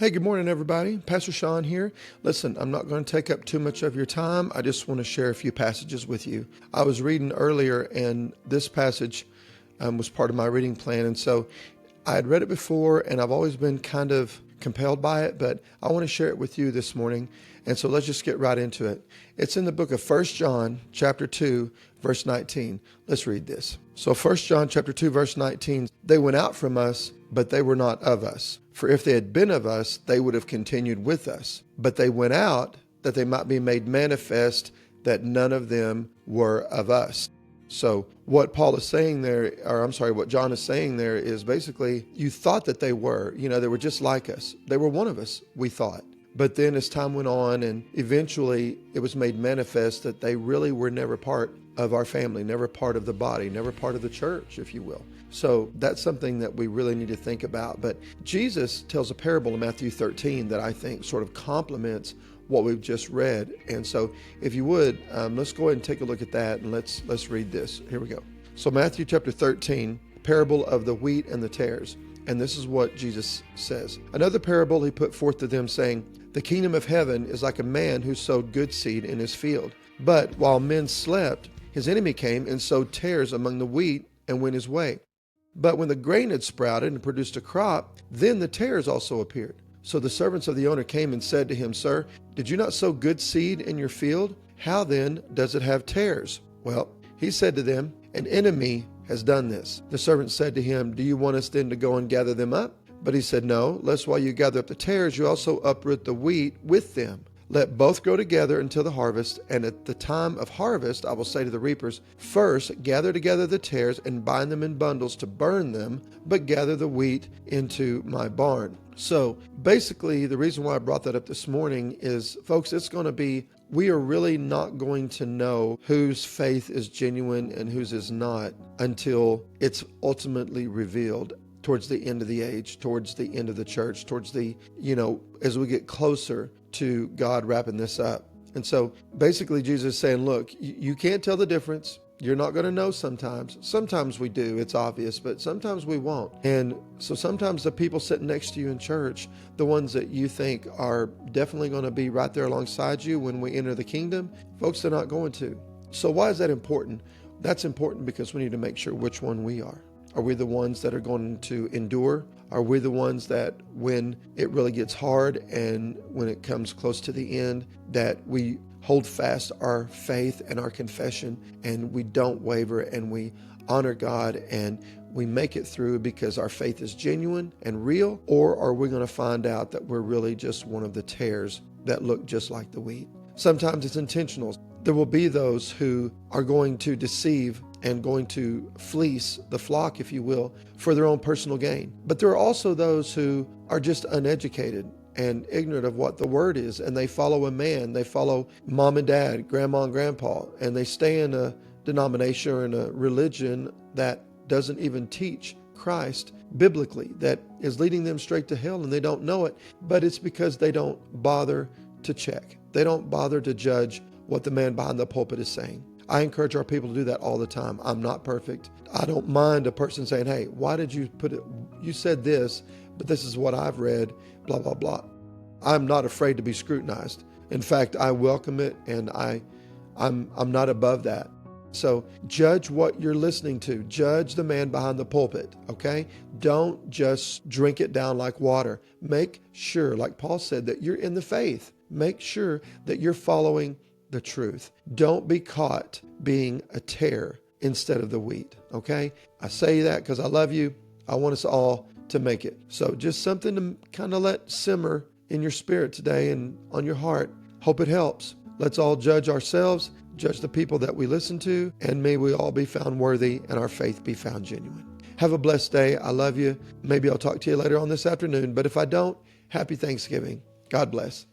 Hey, good morning, everybody. Pastor Sean here. Listen, I'm not going to take up too much of your time. I just want to share a few passages with you. I was reading earlier, and this passage was part of my reading plan. And so I had read it before, and I've always been kind of compelled by it, but I want to share it with you this morning. And so let's just get right into it. It's in the book of 1 John chapter 2, verse 19. Let's read this. So 1 John chapter 2, verse 19, they went out from us, but they were not of us. For if they had been of us, they would have continued with us. But they went out that they might be made manifest that none of them were of us. So what Paul is saying there, what John is saying there is basically, you thought that they were, they were just like us. They were one of us, we thought. But then as time went on and eventually it was made manifest that they really were never part of our family, never part of the body, never part of the church, if you will. So that's something that we really need to think about. But Jesus tells a parable in Matthew 13 that I think sort of complements what we've just read. And so if you would, let's go ahead and take a look at that and let's read this. Here we go. So Matthew chapter 13, parable of the wheat and the tares. And this is what Jesus says. Another parable he put forth to them, saying, the kingdom of heaven is like a man who sowed good seed in his field. But while men slept, his enemy came and sowed tares among the wheat and went his way. But when the grain had sprouted and produced a crop, then the tares also appeared. So the servants of the owner came and said to him, Sir, did you not sow good seed in your field? How then does it have tares? Well, he said to them, an enemy has done this. The servant said to him, do you want us then to go and gather them up? But he said, no, lest while you gather up the tares, you also uproot the wheat with them. Let both grow together until the harvest, and at the time of harvest I will say to the reapers, first gather together the tares and bind them in bundles to burn them, but gather the wheat into my barn. So basically, the reason why I brought that up this morning is, folks, we are really not going to know whose faith is genuine and whose is not until it's ultimately revealed towards the end of the age, towards the end of the church, towards the, as we get closer to God wrapping this up. And so basically Jesus is saying, look, you can't tell the difference. You're not going to know sometimes. Sometimes we do, it's obvious, but sometimes we won't. And so sometimes the people sitting next to you in church, the ones that you think are definitely going to be right there alongside you when we enter the kingdom, folks, they're not going to. So why is that important? That's important because we need to make sure which one we are. Are we the ones that are going to endure? Are we the ones that when it really gets hard and when it comes close to the end, that we hold fast our faith and our confession and we don't waver and we honor God and we make it through because our faith is genuine and real? Or are we going to find out that we're really just one of the tares that look just like the wheat? Sometimes it's intentional. There will be those who are going to deceive and going to fleece the flock, if you will, for their own personal gain. But there are also those who are just uneducated and ignorant of what the word is, and they follow a man, they follow mom and dad, grandma and grandpa, and they stay in a denomination or in a religion that doesn't even teach Christ biblically, that is leading them straight to hell, and they don't know it, but it's because they don't bother to check. They don't bother to judge what the man behind the pulpit is saying. I encourage our people to do that all the time. I'm not perfect. I don't mind a person saying, hey, why did you put it? You said this, but this is what I've read, blah, blah, blah. I'm not afraid to be scrutinized. In fact, I welcome it, and I'm not above that. So judge what you're listening to. Judge the man behind the pulpit, okay? Don't just drink it down like water. Make sure, like Paul said, that you're in the faith. Make sure that you're following the truth. Don't be caught being a tare instead of the wheat, okay? I say that because I love you. I want us all to make it. So just something to kind of let simmer in your spirit today and on your heart. Hope it helps. Let's all judge ourselves, judge the people that we listen to, and may we all be found worthy and our faith be found genuine. Have a blessed day. I love you. Maybe I'll talk to you later on this afternoon, but if I don't, happy Thanksgiving. God bless.